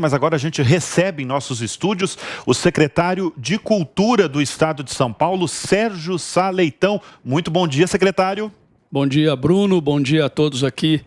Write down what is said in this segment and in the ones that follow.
Mas agora a gente recebe em nossos estúdios o secretário de Cultura do Estado de São Paulo, Sérgio Sá Leitão. Muito bom dia, secretário. Bom dia, Bruno. Bom dia a todos aqui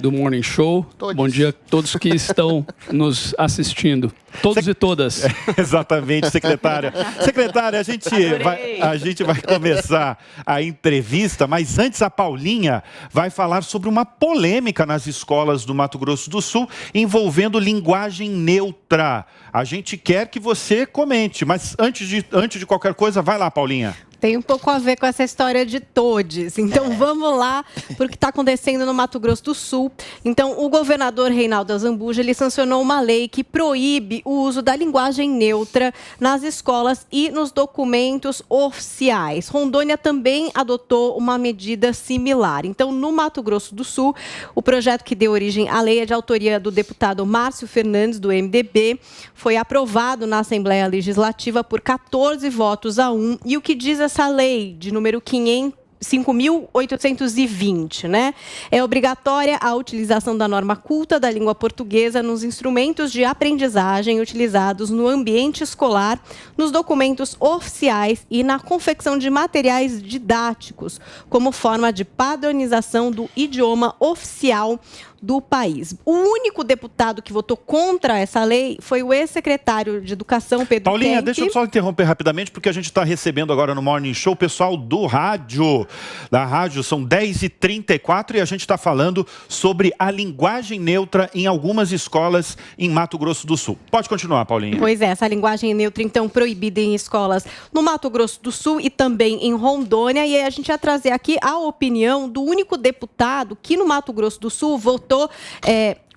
do Morning Show. Bom dia a todos que estão nos assistindo. Todos e todas. Exatamente, secretária. Secretária, a gente vai começar a entrevista, mas antes a Paulinha vai falar sobre uma polêmica nas escolas do Mato Grosso do Sul envolvendo linguagem neutra. A gente quer que você comente, mas antes de qualquer coisa, vai lá, Paulinha. Tem um pouco a ver com essa história de todes. Então, vamos lá para o que está acontecendo no Mato Grosso do Sul. Então, o governador Reinaldo Azambuja, ele sancionou uma lei que proíbe o uso da linguagem neutra nas escolas e nos documentos oficiais. Rondônia também adotou uma medida similar. Então, no Mato Grosso do Sul, o projeto que deu origem à lei é de autoria do deputado Márcio Fernandes, do MDB. Foi aprovado na Assembleia Legislativa por 14 votos a 1. E o que diz essa lei de número 5.820, né? É obrigatória a utilização da norma culta da língua portuguesa nos instrumentos de aprendizagem utilizados no ambiente escolar, nos documentos oficiais e na confecção de materiais didáticos, como forma de padronização do idioma oficial do país. O único deputado que votou contra essa lei foi o ex-secretário de Educação, Pedro Paulinha, Kemp. deixa eu só interromper rapidamente, porque a gente está recebendo agora no Morning Show o pessoal do rádio. Da rádio, são 10h34 e a gente está falando sobre a linguagem neutra em algumas escolas em Mato Grosso do Sul. Pode continuar, Paulinha. Pois é, essa linguagem neutra, então, proibida em escolas no Mato Grosso do Sul e também em Rondônia. E aí a gente vai trazer aqui a opinião do único deputado que no Mato Grosso do Sul votou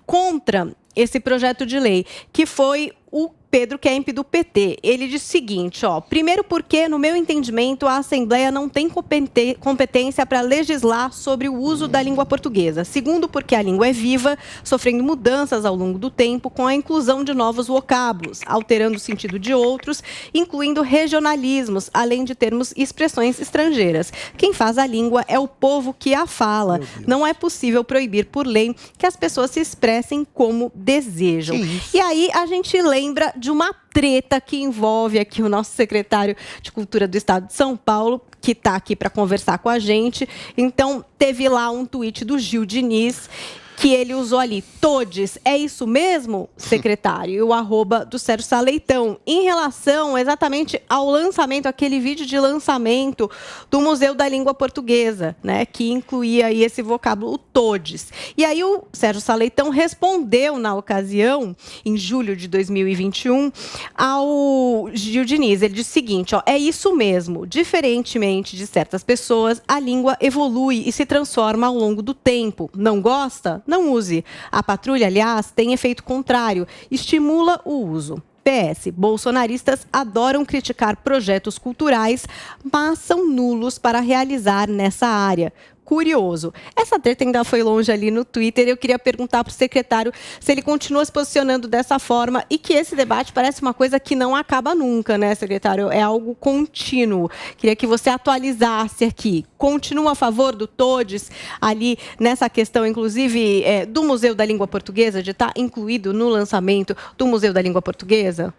contra esse projeto de lei, que foi o Pedro Kemp, do PT. Ele disse o seguinte, primeiro porque, no meu entendimento, a Assembleia não tem competência para legislar sobre o uso da língua portuguesa. Segundo, porque a língua é viva, sofrendo mudanças ao longo do tempo, com a inclusão de novos vocábulos, alterando o sentido de outros, incluindo regionalismos, além de termos e expressões estrangeiras. Quem faz a língua é o povo que a fala. Não é possível proibir por lei que as pessoas se expressem como desejam. E aí a gente lembra de uma treta que envolve aqui o nosso secretário de Cultura do Estado de São Paulo, que está aqui para conversar com a gente. Então, teve lá um tweet do Gil Diniz, que ele usou ali, todes, é isso mesmo, secretário? E o @ do Sérgio Sá Leitão, em relação exatamente ao lançamento, aquele vídeo de lançamento do Museu da Língua Portuguesa, né, que incluía aí esse vocábulo, o todes. E aí o Sérgio Sá Leitão respondeu na ocasião, em julho de 2021, ao Gil Diniz. Ele disse o seguinte, é isso mesmo, diferentemente de certas pessoas, a língua evolui e se transforma ao longo do tempo. Não gosta? Não use. A patrulha, aliás, tem efeito contrário, estimula o uso. PS, bolsonaristas adoram criticar projetos culturais, mas são nulos para realizar nessa área. Curioso. Essa treta ainda foi longe ali no Twitter. Eu queria perguntar para o secretário se ele continua se posicionando dessa forma e que esse debate parece uma coisa que não acaba nunca, né, secretário? É algo contínuo. Queria que você atualizasse aqui. Continua a favor do todes ali nessa questão, inclusive, do Museu da Língua Portuguesa, de estar incluído no lançamento do Museu da Língua Portuguesa?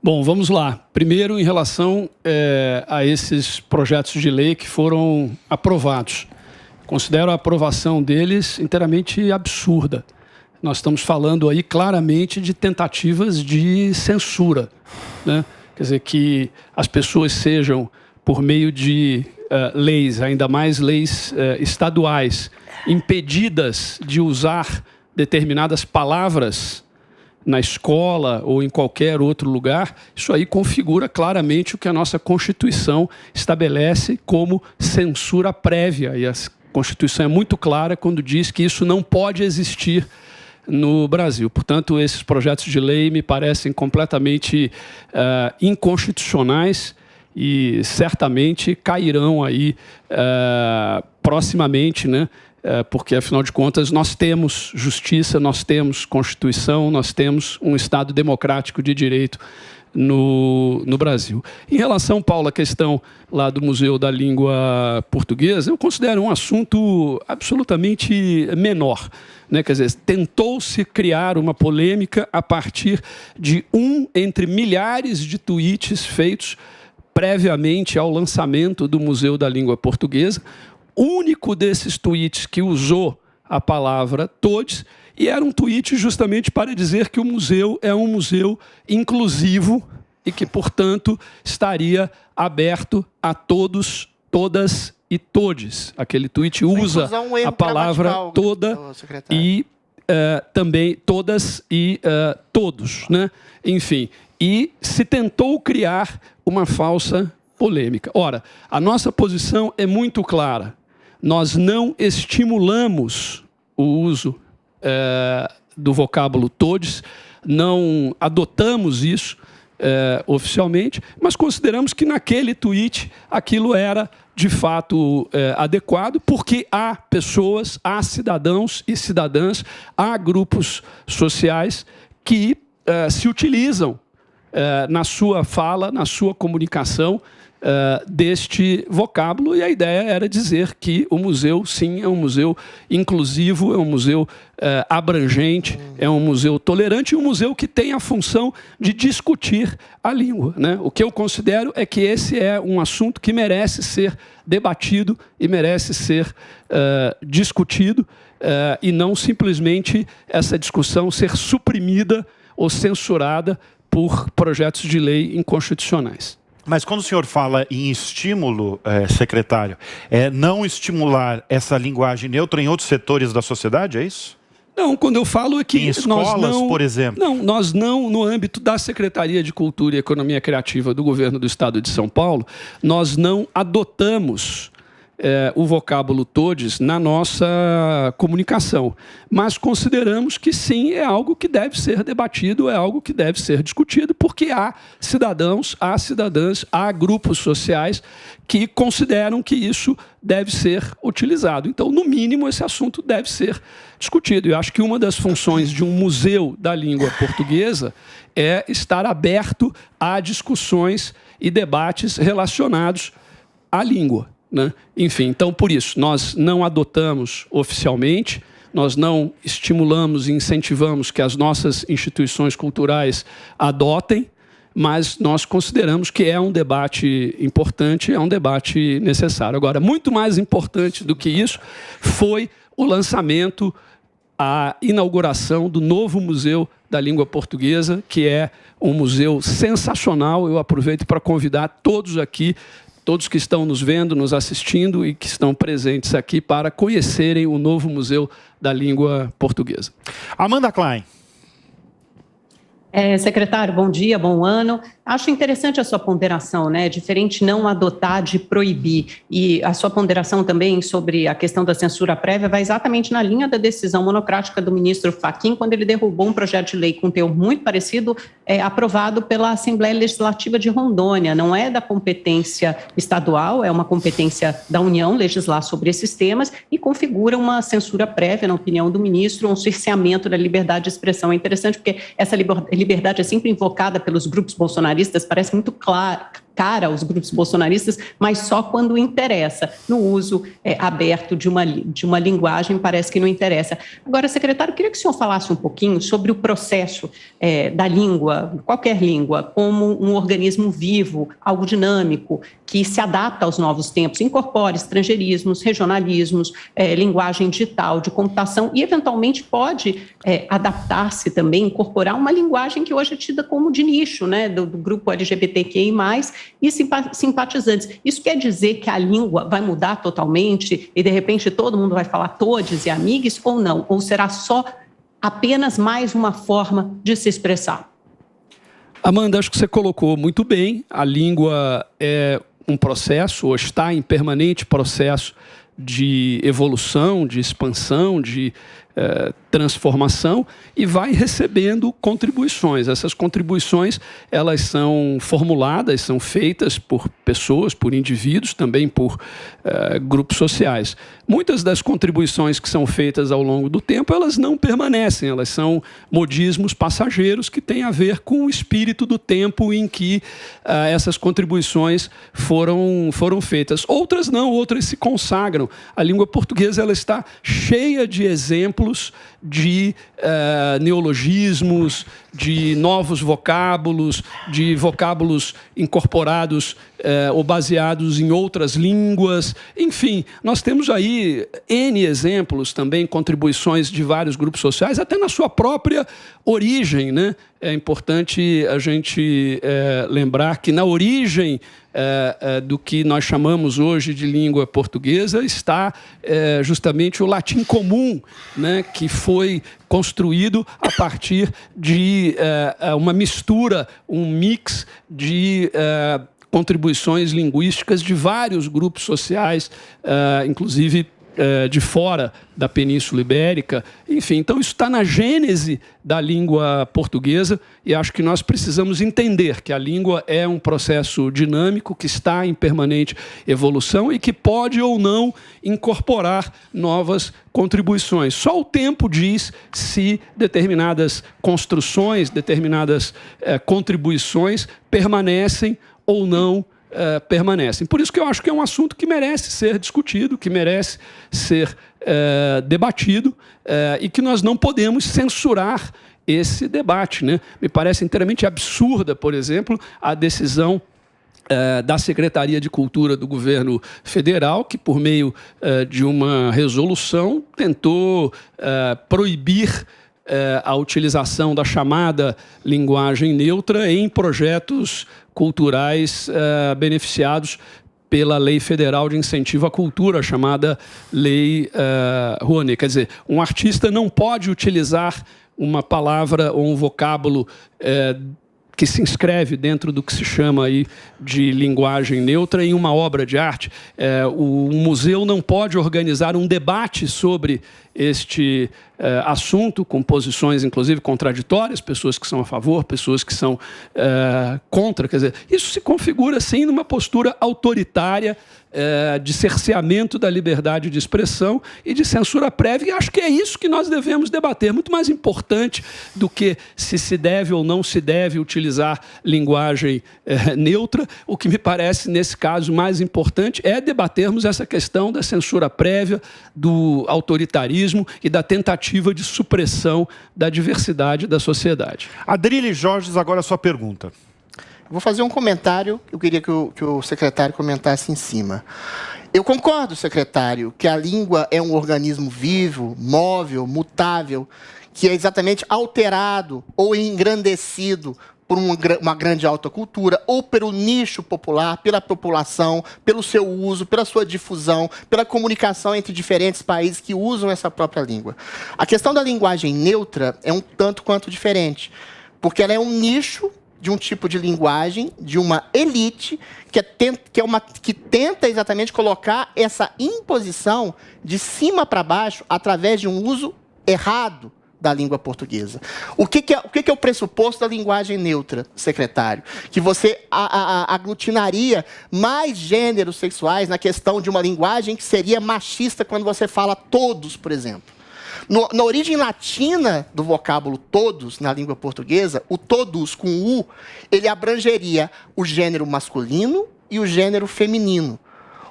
Bom, vamos lá. Primeiro, em relação a esses projetos de lei que foram aprovados. Considero a aprovação deles inteiramente absurda. Nós estamos falando aí claramente de tentativas de censura, né? Quer dizer, que as pessoas sejam, por meio de leis, ainda mais leis estaduais, impedidas de usar determinadas palavras na escola ou em qualquer outro lugar, isso aí configura claramente o que a nossa Constituição estabelece como censura prévia. E a Constituição é muito clara quando diz que isso não pode existir no Brasil. Portanto, esses projetos de lei me parecem completamente inconstitucionais e certamente cairão aí proximamente, né? Porque, afinal de contas, nós temos justiça, nós temos Constituição, nós temos um Estado democrático de direito no Brasil. Em relação, Paulo, à questão lá do Museu da Língua Portuguesa, eu considero um assunto absolutamente menor, né? Quer dizer, tentou-se criar uma polêmica a partir de entre milhares de tweets feitos previamente ao lançamento do Museu da Língua Portuguesa. O único desses tweets que usou a palavra todes, e era um tweet justamente para dizer que o museu é um museu inclusivo e que, portanto, estaria aberto a todos, todas e todes. Aquele tweet usa a palavra toda e também todas e todos, né? Enfim, e se tentou criar uma falsa polêmica. Ora, a nossa posição é muito clara. Nós não estimulamos o uso do vocábulo todes, não adotamos isso oficialmente, mas consideramos que naquele tweet aquilo era de fato adequado, porque há pessoas, há cidadãos e cidadãs, há grupos sociais que se utilizam na sua fala, na sua comunicação, deste vocábulo, e a ideia era dizer que o museu, sim, é um museu inclusivo, é um museu abrangente, é um museu tolerante e um museu que tem a função de discutir a língua, né? O que eu considero é que esse é um assunto que merece ser debatido e merece ser discutido e não simplesmente essa discussão ser suprimida ou censurada por projetos de lei inconstitucionais. Mas quando o senhor fala em estímulo, secretário, é não estimular essa linguagem neutra em outros setores da sociedade, é isso? Não, quando eu falo é que em escolas, nós não, por exemplo. Não, nós não, no âmbito da Secretaria de Cultura e Economia Criativa do Governo do Estado de São Paulo, nós não adotamos o vocábulo todes na nossa comunicação. Mas consideramos que sim, é algo que deve ser debatido, é algo que deve ser discutido, porque há cidadãos, há cidadãs, há grupos sociais que consideram que isso deve ser utilizado. Então, no mínimo, esse assunto deve ser discutido. Eu acho que uma das funções de um museu da língua portuguesa é estar aberto a discussões e debates relacionados à língua, né? Enfim, então, por isso, nós não adotamos oficialmente, nós não estimulamos e incentivamos que as nossas instituições culturais adotem, mas nós consideramos que é um debate importante, é um debate necessário. Agora, muito mais importante do que isso foi o lançamento, a inauguração do novo Museu da Língua Portuguesa, que é um museu sensacional. Eu aproveito para convidar todos aqui, todos que estão nos vendo, nos assistindo e que estão presentes aqui para conhecerem o novo Museu da Língua Portuguesa. Amanda Klein. Secretário, bom dia, bom ano. Acho interessante a sua ponderação, né? Diferente não adotar de proibir. E a sua ponderação também sobre a questão da censura prévia vai exatamente na linha da decisão monocrática do ministro Fachin, quando ele derrubou um projeto de lei com teor muito parecido, aprovado pela Assembleia Legislativa de Rondônia. Não é da competência estadual, é uma competência da União legislar sobre esses temas e configura uma censura prévia, na opinião do ministro, um cerceamento da liberdade de expressão. É interessante porque essa liberdade é sempre invocada pelos grupos bolsonaristas, parece muito cara aos grupos bolsonaristas, mas só quando interessa. No uso aberto de uma linguagem, parece que não interessa. Agora, secretário, queria que o senhor falasse um pouquinho sobre o processo da língua, qualquer língua, como um organismo vivo, algo dinâmico, que se adapta aos novos tempos, incorpora estrangeirismos, regionalismos, linguagem digital, de computação, e eventualmente pode adaptar-se também, incorporar uma linguagem que hoje é tida como de nicho, né, do grupo LGBTQI+, e simpatizantes. Isso quer dizer que a língua vai mudar totalmente e, de repente, todo mundo vai falar todes e amigues ou não? Ou será só apenas mais uma forma de se expressar? Amanda, acho que você colocou muito bem. A língua é um processo, ou está em permanente processo de evolução, de expansão, de transformação e vai recebendo contribuições. Essas contribuições, elas são formuladas, são feitas por pessoas, por indivíduos, também por grupos sociais. Muitas das contribuições que são feitas ao longo do tempo, elas não permanecem, elas são modismos passageiros que têm a ver com o espírito do tempo em que essas contribuições foram feitas. Outras não, outras se consagram. A língua portuguesa ela está cheia de exemplos de neologismos, de novos vocábulos, de vocábulos incorporados ou baseados em outras línguas. Enfim, nós temos aí N exemplos também, contribuições de vários grupos sociais, até na sua própria origem, né? É importante a gente lembrar que na origem do que nós chamamos hoje de língua portuguesa está justamente o latim comum, né, que foi construído a partir de uma mistura, um mix de contribuições linguísticas de vários grupos sociais, inclusive de fora da Península Ibérica. Enfim, então isso está na gênese da língua portuguesa e acho que nós precisamos entender que a língua é um processo dinâmico que está em permanente evolução e que pode ou não incorporar novas contribuições. Só o tempo diz se determinadas construções, determinadas contribuições permanecem ou não permanecem. Por isso que eu acho que é um assunto que merece ser discutido, que merece ser debatido e que nós não podemos censurar esse debate, né? Me parece inteiramente absurda, por exemplo, a decisão da Secretaria de Cultura do Governo Federal, que por meio de uma resolução tentou proibir a utilização da chamada linguagem neutra em projetos culturais beneficiados pela Lei Federal de Incentivo à Cultura, chamada Lei Rouanet. Quer dizer, um artista não pode utilizar uma palavra ou um vocábulo que se inscreve dentro do que se chama aí de linguagem neutra em uma obra de arte. O museu não pode organizar um debate sobre este assunto, com posições, inclusive, contraditórias, pessoas que são a favor, pessoas que são contra. Quer dizer, isso se configura, sim, numa postura autoritária de cerceamento da liberdade de expressão e de censura prévia, e acho que é isso que nós devemos debater. Muito mais importante do que se deve ou não se deve utilizar linguagem neutra, o que me parece, nesse caso, mais importante é debatermos essa questão da censura prévia, do autoritarismo e da tentativa de supressão da diversidade da sociedade. Adrilles Jorges, agora a sua pergunta. Vou fazer um comentário, eu queria que o secretário comentasse em cima. Eu concordo, secretário, que a língua é um organismo vivo, móvel, mutável, que é exatamente alterado ou engrandecido por uma grande alta cultura, ou pelo nicho popular, pela população, pelo seu uso, pela sua difusão, pela comunicação entre diferentes países que usam essa própria língua. A questão da linguagem neutra é um tanto quanto diferente, porque ela é um nicho de um tipo de linguagem, de uma elite, que tenta exatamente colocar essa imposição de cima para baixo através de um uso errado da língua portuguesa. O que é o pressuposto da linguagem neutra, secretário? Que você aglutinaria mais gêneros sexuais na questão de uma linguagem que seria machista quando você fala todos, por exemplo. Na origem latina do vocábulo todos, na língua portuguesa, o todos com U, ele abrangeria o gênero masculino e o gênero feminino.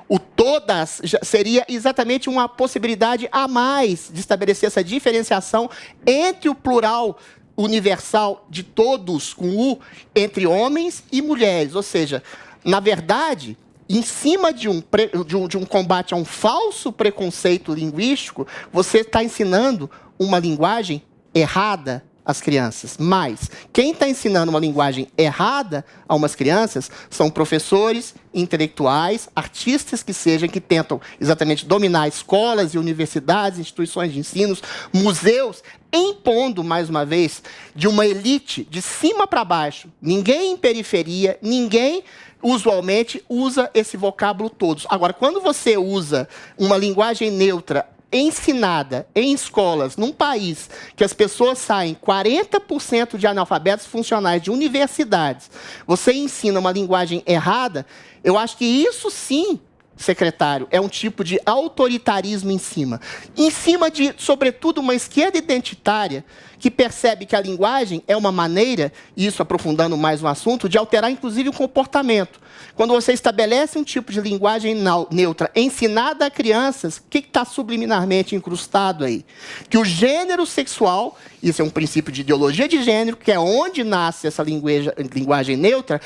O todas seria exatamente uma possibilidade a mais de estabelecer essa diferenciação entre o plural universal de todos com U, entre homens e mulheres. Ou seja, na verdade, em cima de um combate a um falso preconceito linguístico, você está ensinando uma linguagem errada às crianças. Mas quem está ensinando uma linguagem errada a umas crianças são professores, intelectuais, artistas que sejam, que tentam exatamente dominar escolas e universidades, instituições de ensino, museus, impondo, mais uma vez, de uma elite de cima para baixo. Ninguém em periferia, ninguém usualmente usa esse vocábulo todos. Agora, quando você usa uma linguagem neutra ensinada em escolas, num país que as pessoas saem 40% de analfabetos funcionais de universidades, você ensina uma linguagem errada, eu acho que isso sim, secretário, é um tipo de autoritarismo em cima de, sobretudo, uma esquerda identitária que percebe que a linguagem é uma maneira, e isso aprofundando mais o assunto, de alterar, inclusive, o comportamento. Quando você estabelece um tipo de linguagem neutra ensinada a crianças, o que está subliminarmente incrustado aí? Que o gênero sexual, isso é um princípio de ideologia de gênero, que é onde nasce essa linguagem neutra,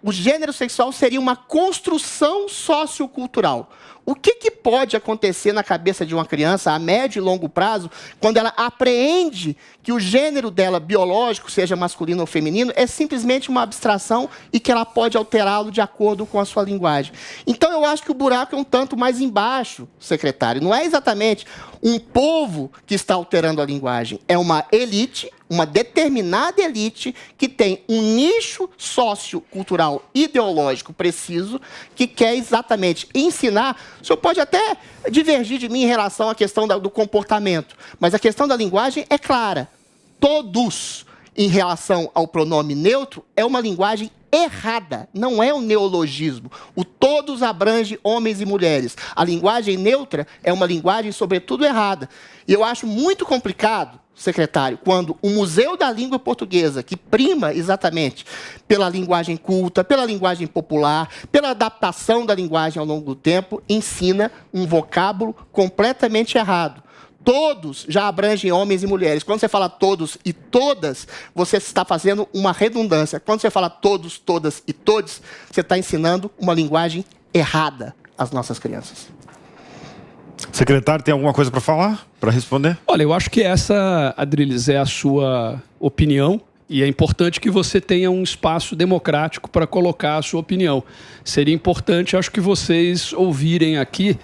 o gênero sexual seria uma construção sociocultural. O que pode acontecer na cabeça de uma criança a médio e longo prazo quando ela apreende que o gênero dela biológico, seja masculino ou feminino, é simplesmente uma abstração e que ela pode alterá-lo de acordo com a sua linguagem? Então, eu acho que o buraco é um tanto mais embaixo, secretário. Não é exatamente um povo que está alterando a linguagem, é uma elite, uma determinada elite que tem um nicho sociocultural ideológico preciso que quer exatamente ensinar. O senhor pode até divergir de mim em relação à questão do comportamento, mas a questão da linguagem é clara. Todos, em relação ao pronome neutro, é uma linguagem errada, não é um neologismo. O todos abrange homens e mulheres. A linguagem neutra é uma linguagem, sobretudo, errada. E eu acho muito complicado, secretário, quando o Museu da Língua Portuguesa, que prima exatamente pela linguagem culta, pela linguagem popular, pela adaptação da linguagem ao longo do tempo, ensina um vocábulo completamente errado. Todos já abrangem homens e mulheres. Quando você fala todos e todas, você está fazendo uma redundância. Quando você fala todos, todas e todes, você está ensinando uma linguagem errada às nossas crianças. Secretário, tem alguma coisa para falar, para responder? Olha, eu acho que essa, Adriles, é a sua opinião e é importante que você tenha um espaço democrático para colocar a sua opinião. Seria importante, acho que vocês ouvirem aqui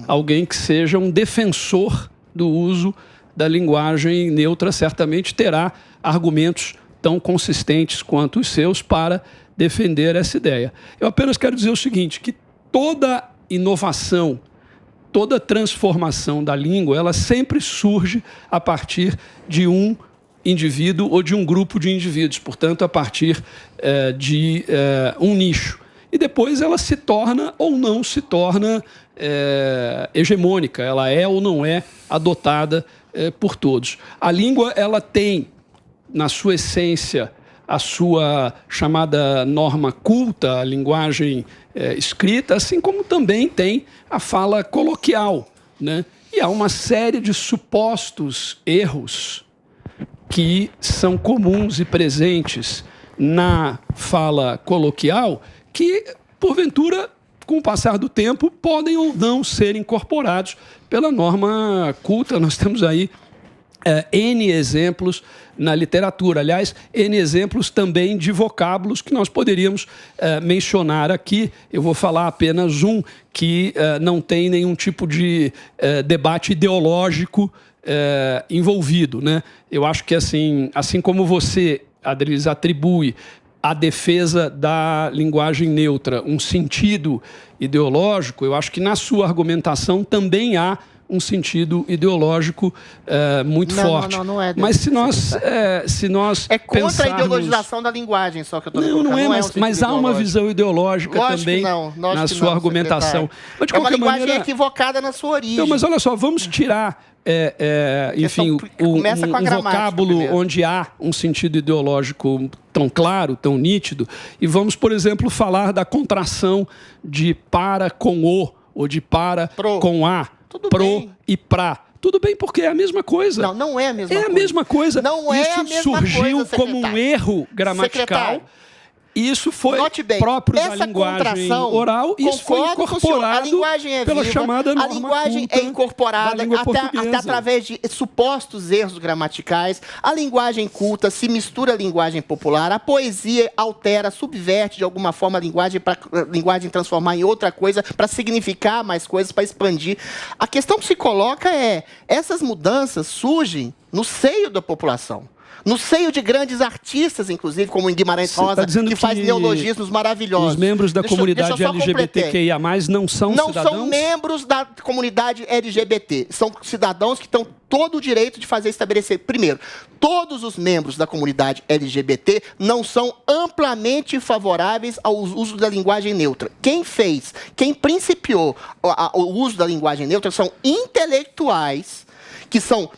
alguém que seja um defensor do uso da linguagem neutra, certamente terá argumentos tão consistentes quanto os seus para defender essa ideia. Eu apenas quero dizer o seguinte, que toda inovação, toda transformação da língua, ela sempre surge a partir de um indivíduo ou de um grupo de indivíduos, portanto, a partir de um nicho. E depois ela se torna ou não se torna hegemônica, ela é ou não é adotada por todos. A língua, ela tem, na sua essência, a sua chamada norma culta, a linguagem escrita, assim como também tem a fala coloquial, né? E há uma série de supostos erros que são comuns e presentes na fala coloquial que, porventura, com o passar do tempo, podem ou não ser incorporados pela norma culta. Nós temos aí N exemplos na literatura. Aliás, N exemplos também de vocábulos que nós poderíamos mencionar aqui. Eu vou falar apenas um que não tem nenhum tipo de debate ideológico envolvido, né? Eu acho que assim como você, Adriles, atribui à defesa da linguagem neutra um sentido ideológico, eu acho que na sua argumentação também há um sentido ideológico muito forte. Não é. Mas se nós é contra pensarmos... a ideologização da linguagem, só que eu estou Não é, mas há uma visão ideológica também na sua argumentação. Mas, de qualquer maneira, é uma linguagem equivocada na sua origem. Não, mas olha só, vamos tirar enfim, um vocábulo onde há um sentido ideológico tão claro, tão nítido, e vamos, por exemplo, falar da contração de para com o, ou de para com a, pro e pra. Tudo bem, porque é a mesma coisa. Não é a mesma coisa. É a mesma coisa. Não é a mesma coisa, surgiu como um erro gramatical. Isso foi próprio da linguagem oral e isso foi incorporado pela chamada norma culta. A linguagem é incorporada até através de supostos erros gramaticais. A linguagem culta se mistura à linguagem popular. A poesia altera, subverte de alguma forma a linguagem para a linguagem transformar em outra coisa, para significar mais coisas, para expandir. A questão que se coloca é, essas mudanças surgem no seio da população. no seio de grandes artistas, inclusive, como em Guimarães Rosa, que faz neologismos maravilhosos. Os membros da comunidade LGBTQIA+, não são cidadãos? Não são membros da comunidade LGBT. São cidadãos que estão todo o direito de estabelecer. Primeiro, todos os membros da comunidade LGBT não são amplamente favoráveis ao uso da linguagem neutra. Quem principiou o uso da linguagem neutra são intelectuais que são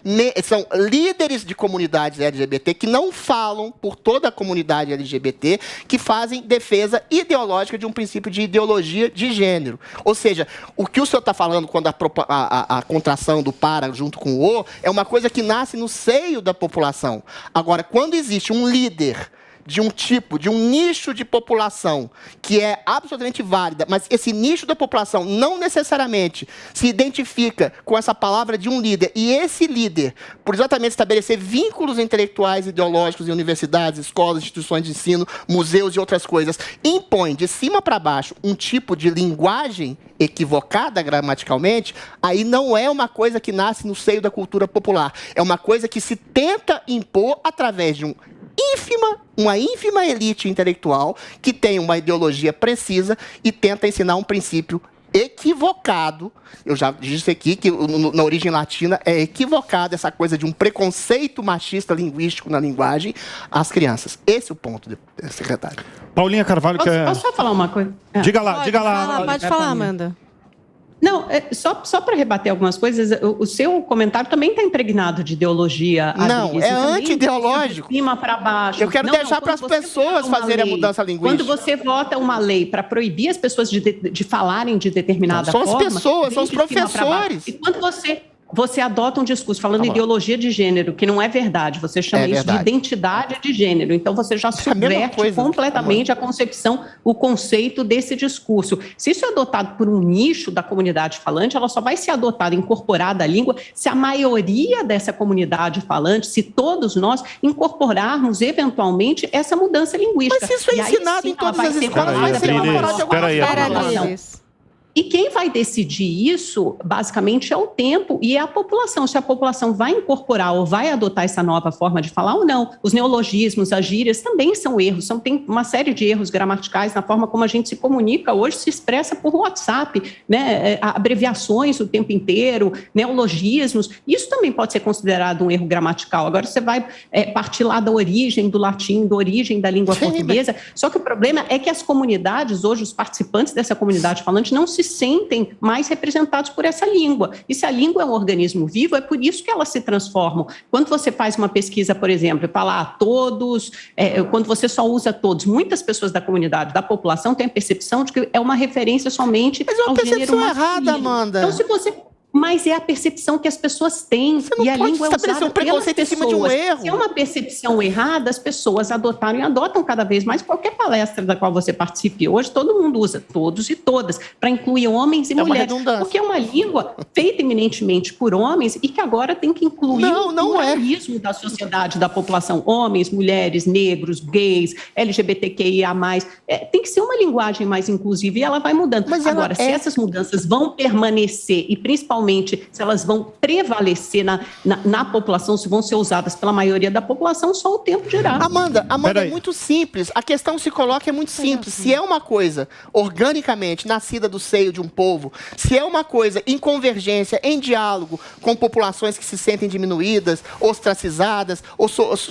líderes de comunidades LGBT, que não falam por toda a comunidade LGBT, que fazem defesa ideológica de um princípio de ideologia de gênero. Ou seja, o que o senhor está falando quando a contração do para junto com o o é uma coisa que nasce no seio da população. Agora, quando existe um líder de um nicho de população que é absolutamente válida, mas esse nicho da população não necessariamente se identifica com essa palavra de um líder, e esse líder, por exatamente estabelecer vínculos intelectuais, ideológicos em universidades, escolas, instituições de ensino, museus e outras coisas, impõe de cima para baixo um tipo de linguagem equivocada gramaticalmente, aí não é uma coisa que nasce no seio da cultura popular, é uma coisa que se tenta impor através de uma ínfima elite intelectual que tem uma ideologia precisa e tenta ensinar um princípio equivocado. Eu já disse aqui que na origem latina é equivocado essa coisa de um preconceito machista linguístico na linguagem às crianças. Esse é o ponto, secretário. Paulinha Carvalho quer... Posso só falar uma coisa? Diga lá. Pode falar, Amanda. Não, só para rebater algumas coisas, o seu comentário também está impregnado de ideologia. Não, é anti-ideológico. De cima para baixo. Eu quero deixar para as pessoas fazerem a mudança linguística. Quando você vota uma lei para proibir as pessoas de falarem de determinada forma... São as pessoas, são os professores. E quando você adota um discurso falando ideologia de gênero, que não é verdade, você chama isso de identidade de gênero. Então, você já subverte completamente a concepção, o conceito desse discurso. Se isso é adotado por um nicho da comunidade falante, ela só vai ser adotada, incorporada à língua, se a maioria dessa comunidade falante, se todos nós incorporarmos, eventualmente, essa mudança linguística. Mas isso é ensinado em todas as escolas. Espera aí. E quem vai decidir isso, basicamente, é o tempo e é a população. Se a população vai incorporar ou vai adotar essa nova forma de falar ou não. Os neologismos, as gírias também são erros. Tem uma série de erros gramaticais na forma como a gente se comunica hoje, se expressa por WhatsApp, né? Abreviações o tempo inteiro, neologismos. Isso também pode ser considerado um erro gramatical. Agora, você vai partir lá da origem do latim, da origem da língua portuguesa. Só que o problema é que as comunidades, hoje, os participantes dessa comunidade falante, não se sentem mais representados por essa língua. E se a língua é um organismo vivo, é por isso que elas se transformam. Quando você faz uma pesquisa, por exemplo, e fala todos, quando você só usa todos, muitas pessoas da comunidade, da população, têm a percepção de que é uma referência somente ao gênero masculino. Mas é uma percepção errada, Amanda. Então, se você... Mas é a percepção que as pessoas têm. E a língua é usada um preconceito em cima de um erro. Se é uma percepção errada, as pessoas adotaram e adotam cada vez mais qualquer palestra da qual você participe. Hoje todo mundo usa, todos e todas, para incluir homens e mulheres. Porque é uma língua feita eminentemente por homens e que agora tem que incluir o pluralismo da sociedade, da população. Homens, mulheres, negros, gays, LGBTQIA+. Tem que ser uma linguagem mais inclusiva e ela vai mudando. Mas agora, se essas mudanças vão permanecer e principalmente se elas vão prevalecer na população, se vão ser usadas pela maioria da população, só o tempo dirá. Amanda, é muito simples. A questão se coloca é muito simples. Se é uma coisa organicamente nascida do seio de um povo, se é uma coisa em convergência, em diálogo com populações que se sentem diminuídas, ostracizadas, ou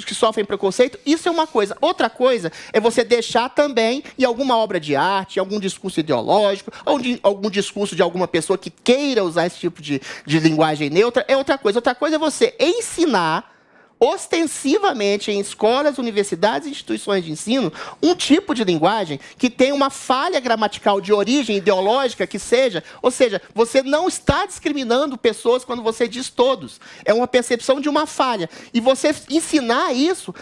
que sofrem preconceito, isso é uma coisa. Outra coisa é você deixar também em alguma obra de arte, em algum discurso ideológico, ou algum discurso de alguma pessoa que queira usar esse tipo de linguagem neutra, é outra coisa. Outra coisa é você ensinar ostensivamente em escolas, universidades e instituições de ensino, um tipo de linguagem que tem uma falha gramatical de origem ideológica que seja, ou seja, você não está discriminando pessoas quando você diz todos. É uma percepção de uma falha. E você ensinar isso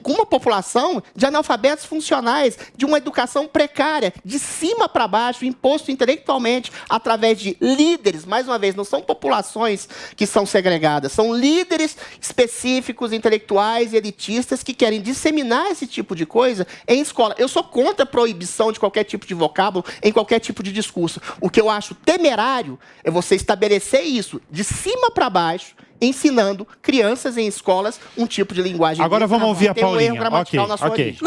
com uma população de analfabetos funcionais, de uma educação precária, de cima para baixo, imposto intelectualmente, através de líderes, mais uma vez, não são populações que são segregadas, são líderes específicos, intelectuais e elitistas que querem disseminar esse tipo de coisa em escola. Eu sou contra a proibição de qualquer tipo de vocábulo em qualquer tipo de discurso. O que eu acho temerário é você estabelecer isso de cima para baixo ensinando crianças em escolas um tipo de linguagem. Agora vamos ouvir a Tem um erro Paulinha. gramatical Ok, na sua ok. origem.